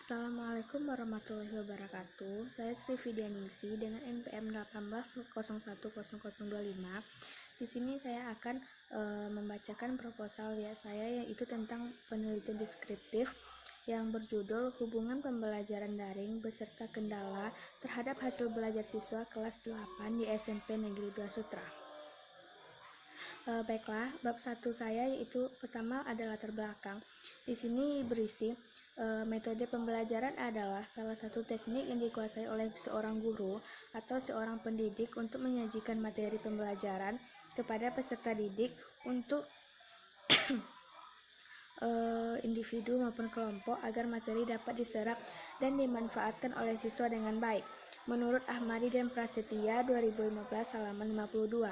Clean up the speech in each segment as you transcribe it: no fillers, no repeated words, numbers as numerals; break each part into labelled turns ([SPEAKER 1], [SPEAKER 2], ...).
[SPEAKER 1] Assalamualaikum warahmatullahi wabarakatuh. Saya Sri Vidyaningsi dengan NPM 18010025. Di sini saya akan membacakan proposal saya yaitu tentang penelitian deskriptif yang berjudul Hubungan Pembelajaran Daring beserta Kendala terhadap Hasil Belajar Siswa kelas 8 di SMP Negeri 2 Sutra. Baiklah, bab 1 saya yaitu pertama ada latar belakang. Di sini berisi metode pembelajaran adalah salah satu teknik yang dikuasai oleh seorang guru atau seorang pendidik untuk menyajikan materi pembelajaran kepada peserta didik untuk individu maupun kelompok agar materi dapat diserap dan dimanfaatkan oleh siswa dengan baik. Menurut Ahmadi dan Prasetya 2015 halaman 52.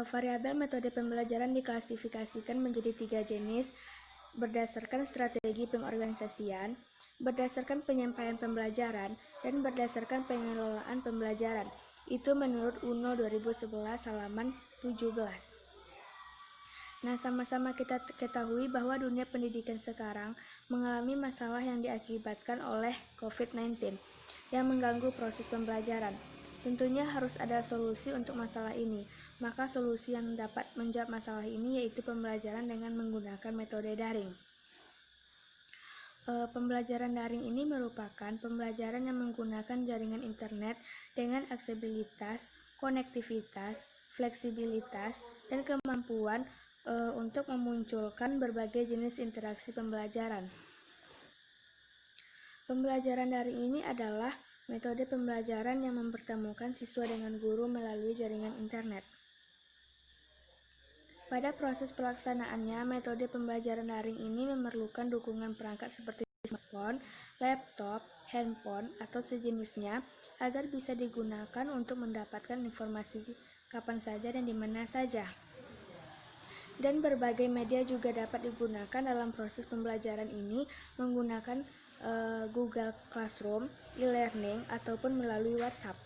[SPEAKER 1] Variabel metode pembelajaran diklasifikasikan menjadi 3 jenis berdasarkan strategi pengorganisasian, berdasarkan penyampaian pembelajaran, dan berdasarkan pengelolaan pembelajaran. Itu menurut UNO 2011 halaman 17. Nah, sama-sama kita ketahui bahwa dunia pendidikan sekarang mengalami masalah yang diakibatkan oleh COVID-19 yang mengganggu proses pembelajaran. Tentunya harus ada solusi untuk masalah ini. Maka solusi yang dapat menjawab masalah ini yaitu pembelajaran dengan menggunakan metode daring. Pembelajaran daring ini merupakan pembelajaran yang menggunakan jaringan internet dengan aksesibilitas, konektivitas, fleksibilitas, dan kemampuan untuk memunculkan berbagai jenis interaksi pembelajaran. Pembelajaran daring ini adalah metode pembelajaran yang mempertemukan siswa dengan guru melalui jaringan internet. Pada proses pelaksanaannya, metode pembelajaran daring ini memerlukan dukungan perangkat seperti smartphone, laptop, handphone, atau sejenisnya agar bisa digunakan untuk mendapatkan informasi kapan saja dan di mana saja. Dan berbagai media juga dapat digunakan dalam proses pembelajaran ini menggunakan Google Classroom, e-learning, ataupun melalui WhatsApp.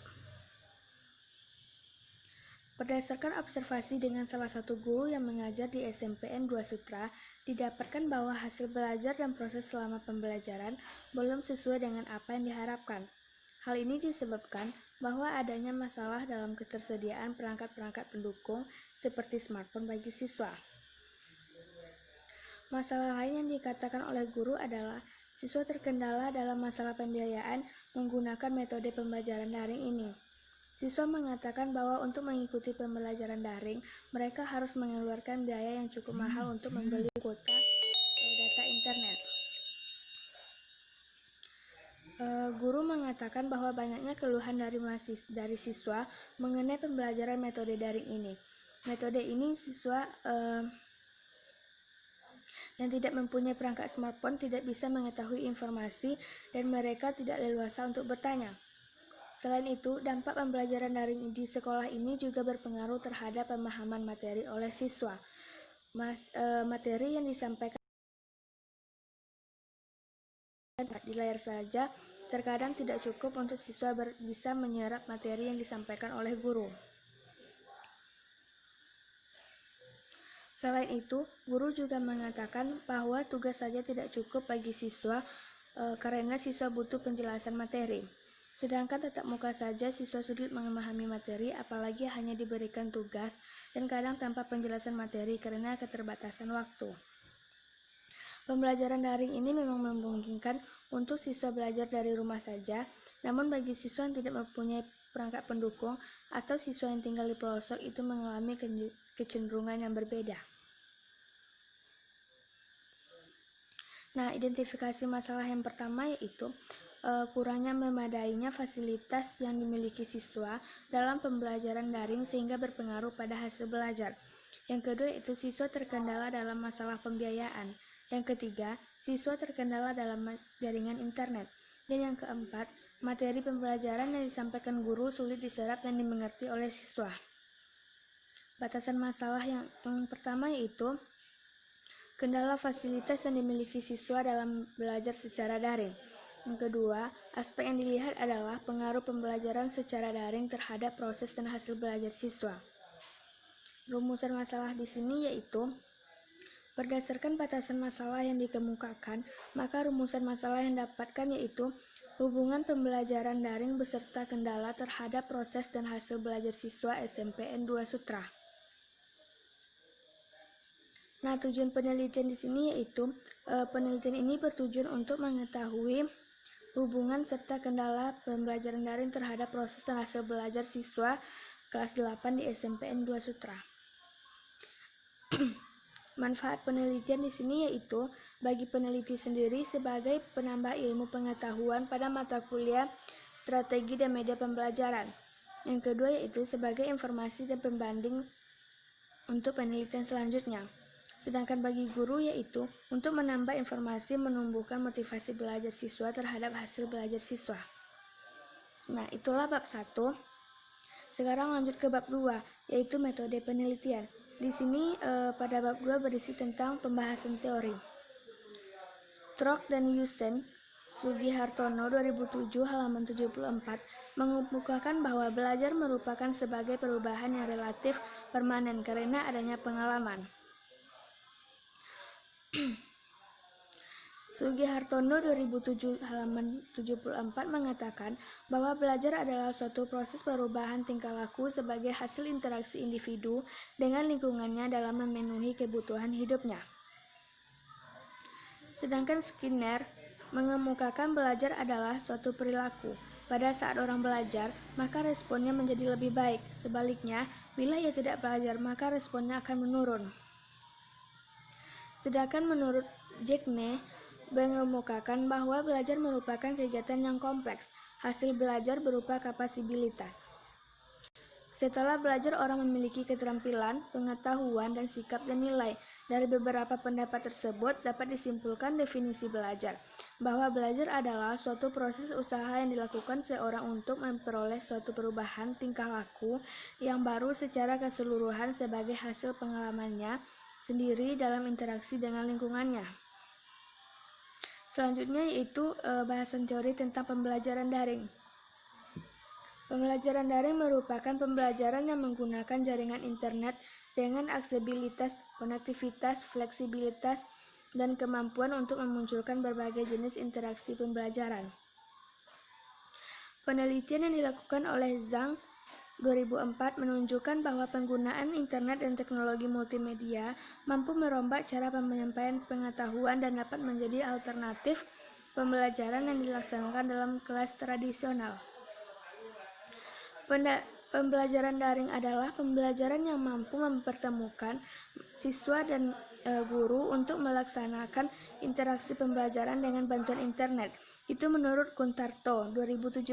[SPEAKER 1] Berdasarkan observasi dengan salah satu guru yang mengajar di SMPN 2 Sutra, didapatkan bahwa hasil belajar dan proses selama pembelajaran belum sesuai dengan apa yang diharapkan. Hal ini disebabkan bahwa adanya masalah dalam ketersediaan perangkat-perangkat pendukung seperti smartphone bagi siswa. Masalah lain yang dikatakan oleh guru adalah siswa terkendala dalam masalah pembiayaan menggunakan metode pembelajaran daring ini. Siswa mengatakan bahwa untuk mengikuti pembelajaran daring, mereka harus mengeluarkan biaya yang cukup mahal untuk membeli kuota data internet. Guru mengatakan bahwa banyaknya keluhan dari siswa mengenai pembelajaran metode daring ini. Metode ini siswa yang tidak mempunyai perangkat smartphone tidak bisa mengetahui informasi dan mereka tidak leluasa untuk bertanya. Selain itu, dampak pembelajaran daring di sekolah ini juga berpengaruh terhadap pemahaman materi oleh siswa. Materi yang disampaikan di layar saja terkadang tidak cukup untuk siswa bisa menyerap materi yang disampaikan oleh guru. Selain itu, guru juga mengatakan bahwa tugas saja tidak cukup bagi siswa karena siswa butuh penjelasan materi. Sedangkan tatap muka saja siswa sulit memahami materi, apalagi hanya diberikan tugas dan kadang tanpa penjelasan materi karena keterbatasan waktu. Pembelajaran daring ini memang memungkinkan untuk siswa belajar dari rumah saja, namun bagi siswa yang tidak mempunyai perangkat pendukung atau siswa yang tinggal di pelosok itu mengalami kecenderungan yang berbeda. Nah, identifikasi masalah yang pertama yaitu kurangnya memadainya fasilitas yang dimiliki siswa dalam pembelajaran daring sehingga berpengaruh pada hasil belajar. Yang kedua yaitu siswa terkendala dalam masalah pembiayaan. Yang ketiga, siswa terkendala dalam jaringan internet. Dan yang keempat, materi pembelajaran yang disampaikan guru sulit diserap dan dimengerti oleh siswa. Batasan masalah yang pertama yaitu kendala fasilitas yang dimiliki siswa dalam belajar secara daring. Yang kedua, aspek yang dilihat adalah pengaruh pembelajaran secara daring terhadap proses dan hasil belajar siswa. Rumusan masalah di sini yaitu Berdasarkan batasan masalah yang dikemukakan, maka rumusan masalah yang dapatkan yaitu hubungan pembelajaran daring beserta kendala terhadap proses dan hasil belajar siswa SMPN 2 Sutra. Nah, tujuan penelitian di sini yaitu penelitian ini bertujuan untuk mengetahui hubungan serta kendala pembelajaran daring terhadap proses dan hasil belajar siswa kelas 8 di SMPN 2 Sutra. Manfaat penelitian di sini yaitu bagi peneliti sendiri sebagai penambah ilmu pengetahuan pada mata kuliah strategi dan media pembelajaran. Yang kedua yaitu sebagai informasi dan pembanding untuk penelitian selanjutnya. Sedangkan bagi guru yaitu untuk menambah informasi menumbuhkan motivasi belajar siswa terhadap hasil belajar siswa. Nah, itulah bab 1. Sekarang lanjut ke bab 2, yaitu metode penelitian. Di sini pada bab 2 berisi tentang pembahasan teori. Strock dan Yusen, Sugihartono 2007 halaman 74 mengemukakan bahwa belajar merupakan sebagai perubahan yang relatif permanen karena adanya pengalaman. Sugihartono 2007 halaman 74 mengatakan bahwa belajar adalah suatu proses perubahan tingkah laku sebagai hasil interaksi individu dengan lingkungannya dalam memenuhi kebutuhan hidupnya. Sedangkan Skinner mengemukakan belajar adalah suatu perilaku. Pada saat orang belajar, maka responnya menjadi lebih baik. Sebaliknya, bila ia tidak belajar, maka responnya akan menurun. Sedangkan menurut Jackne mengemukakan bahwa belajar merupakan kegiatan yang kompleks. Hasil belajar berupa kapasibilitas. Setelah belajar, orang memiliki keterampilan, pengetahuan, dan sikap dan nilai. Dari beberapa pendapat tersebut dapat disimpulkan definisi belajar, bahwa belajar adalah suatu proses usaha yang dilakukan seorang untuk memperoleh suatu perubahan tingkah laku yang baru secara keseluruhan sebagai hasil pengalamannya sendiri dalam interaksi dengan lingkungannya. Selanjutnya yaitu bahasan teori tentang pembelajaran daring. Pembelajaran daring merupakan pembelajaran yang menggunakan jaringan internet dengan aksesibilitas, konektivitas, fleksibilitas, dan kemampuan untuk memunculkan berbagai jenis interaksi pembelajaran. Penelitian yang dilakukan oleh Zhang 2004 menunjukkan bahwa penggunaan internet dan teknologi multimedia mampu merombak cara penyampaian pengetahuan dan dapat menjadi alternatif pembelajaran yang dilaksanakan dalam kelas tradisional. Pembelajaran daring adalah pembelajaran yang mampu mempertemukan siswa dan guru untuk melaksanakan interaksi pembelajaran dengan bantuan internet. Itu menurut Kuntarto 2017.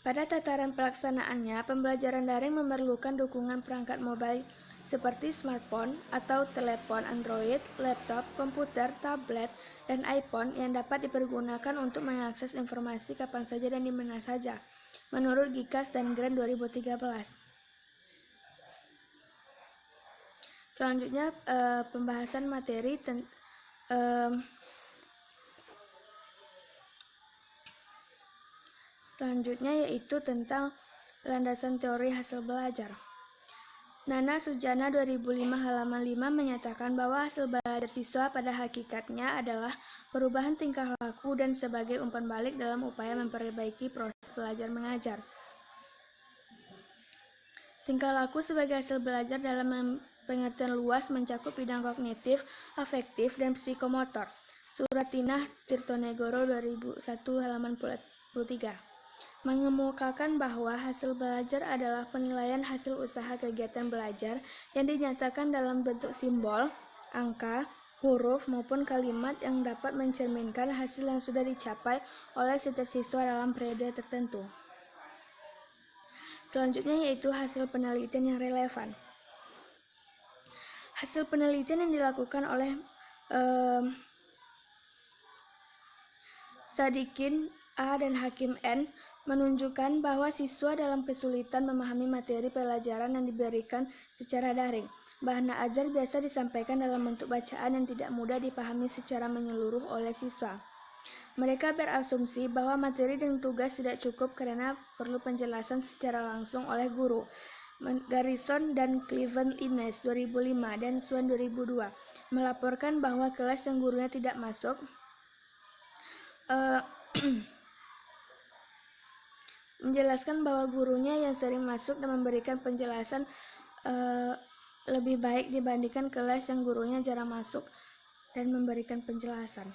[SPEAKER 1] Pada tataran pelaksanaannya, pembelajaran daring memerlukan dukungan perangkat mobile seperti smartphone atau telepon Android, laptop, komputer, tablet, dan iPhone yang dapat dipergunakan untuk mengakses informasi kapan saja dan di mana saja, menurut Gikas dan Grant 2013. Selanjutnya pembahasan materi selanjutnya yaitu tentang landasan teori hasil belajar. Nana Sujana 2005 halaman 5 menyatakan bahwa hasil belajar siswa pada hakikatnya adalah perubahan tingkah laku dan sebagai umpan balik dalam upaya memperbaiki proses belajar mengajar. Tingkah laku sebagai hasil belajar dalam pengertian luas mencakup bidang kognitif, afektif, dan psikomotor. Suratinah Tirtonegoro 2001 halaman 43 mengemukakan bahwa hasil belajar adalah penilaian hasil usaha kegiatan belajar yang dinyatakan dalam bentuk simbol, angka, huruf, maupun kalimat yang dapat mencerminkan hasil yang sudah dicapai oleh setiap siswa dalam periode tertentu. Selanjutnya yaitu hasil penelitian yang relevan. Hasil penelitian yang dilakukan oleh Sadikin A dan Hakim N menunjukkan bahwa siswa dalam kesulitan memahami materi pelajaran yang diberikan secara daring. Bahan ajar biasa disampaikan dalam bentuk bacaan yang tidak mudah dipahami secara menyeluruh oleh siswa. Mereka berasumsi bahwa materi dan tugas tidak cukup karena perlu penjelasan secara langsung oleh guru. Garrison dan Cleveland Innes 2005 dan Swan 2002 melaporkan bahwa kelas yang gurunya tidak masuk menjelaskan bahwa gurunya yang sering masuk dan memberikan penjelasan lebih baik dibandingkan kelas yang gurunya jarang masuk dan memberikan penjelasan.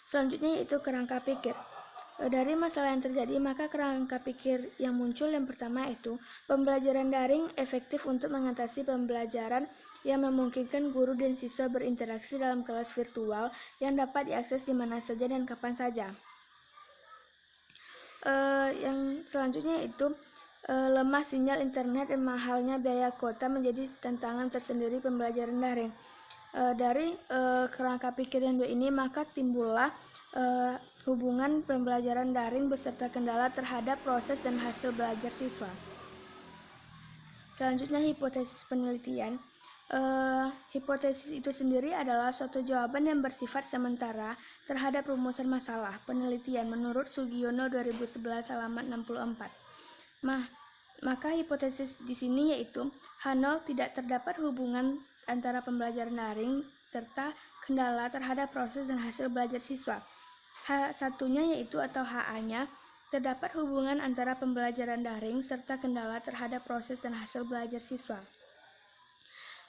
[SPEAKER 1] Selanjutnya yaitu kerangka pikir. Dari masalah yang terjadi, maka kerangka pikir yang muncul yang pertama itu pembelajaran daring efektif untuk mengatasi pembelajaran yang memungkinkan guru dan siswa berinteraksi dalam kelas virtual yang dapat diakses di mana saja dan kapan saja. Yang selanjutnya itu lemah sinyal internet dan mahalnya biaya kuota menjadi tantangan tersendiri pembelajaran daring. Dari kerangka pikir yang dua ini maka timbullah hubungan pembelajaran daring beserta kendala terhadap proses dan hasil belajar siswa. Selanjutnya hipotesis penelitian. Hipotesis itu sendiri adalah suatu jawaban yang bersifat sementara terhadap rumusan masalah penelitian menurut Sugiono 2011 halaman 64. Maka hipotesis di sini yaitu H0 tidak terdapat hubungan antara pembelajaran daring serta kendala terhadap proses dan hasil belajar siswa. H1-nya yaitu atau HA-nya terdapat hubungan antara pembelajaran daring serta kendala terhadap proses dan hasil belajar siswa.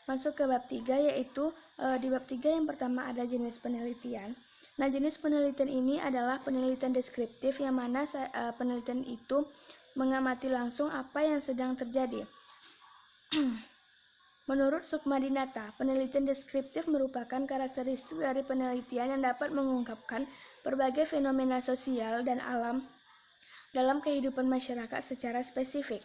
[SPEAKER 1] Masuk ke bab 3 yaitu di bab 3 yang pertama ada jenis penelitian. Nah, jenis penelitian ini adalah penelitian deskriptif yang mana penelitian itu mengamati langsung apa yang sedang terjadi. Menurut Sukmadinata, penelitian deskriptif merupakan karakteristik dari penelitian yang dapat mengungkapkan berbagai fenomena sosial dan alam dalam kehidupan masyarakat secara spesifik.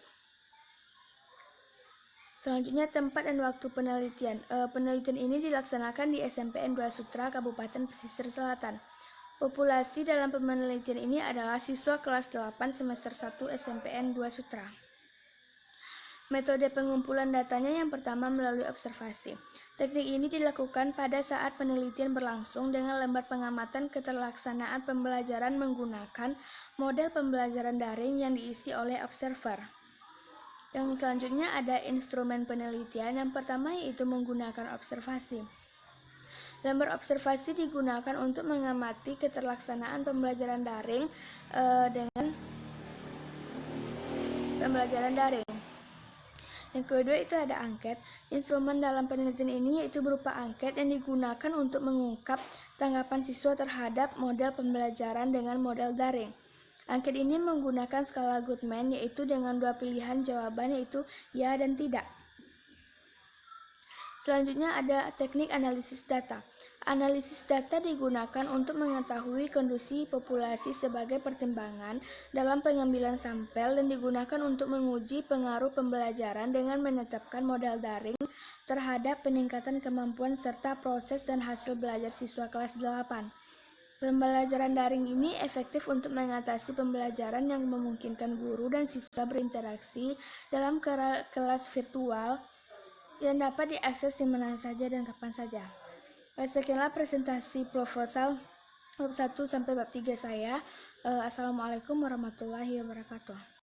[SPEAKER 1] Selanjutnya tempat dan waktu penelitian. Penelitian ini dilaksanakan di SMPN 2 Sutra, Kabupaten Pesisir Selatan. Populasi dalam penelitian ini adalah siswa kelas 8 semester 1 SMPN 2 Sutra. Metode pengumpulan datanya yang pertama melalui observasi. Teknik ini dilakukan pada saat penelitian berlangsung dengan lembar pengamatan keterlaksanaan pembelajaran menggunakan model pembelajaran daring yang diisi oleh observer. Yang selanjutnya ada instrumen penelitian. Yang pertama yaitu menggunakan observasi. Lembar observasi digunakan untuk mengamati keterlaksanaan pembelajaran daring dengan pembelajaran daring. Yang kedua itu ada angket. Instrumen dalam penelitian ini yaitu berupa angket yang digunakan untuk mengungkap tanggapan siswa terhadap model pembelajaran dengan model daring. Angket ini menggunakan skala Goodman yaitu dengan dua pilihan jawaban yaitu ya dan tidak. Selanjutnya ada teknik analisis data. Analisis data digunakan untuk mengetahui kondisi populasi sebagai pertimbangan dalam pengambilan sampel dan digunakan untuk menguji pengaruh pembelajaran dengan menetapkan model daring terhadap peningkatan kemampuan serta proses dan hasil belajar siswa kelas 8. Pembelajaran daring ini efektif untuk mengatasi pembelajaran yang memungkinkan guru dan siswa berinteraksi dalam kelas virtual yang dapat diakses di mana saja dan kapan saja. Sekianlah presentasi proposal bab 1 sampai bab 3 saya. Assalamualaikum warahmatullahi wabarakatuh.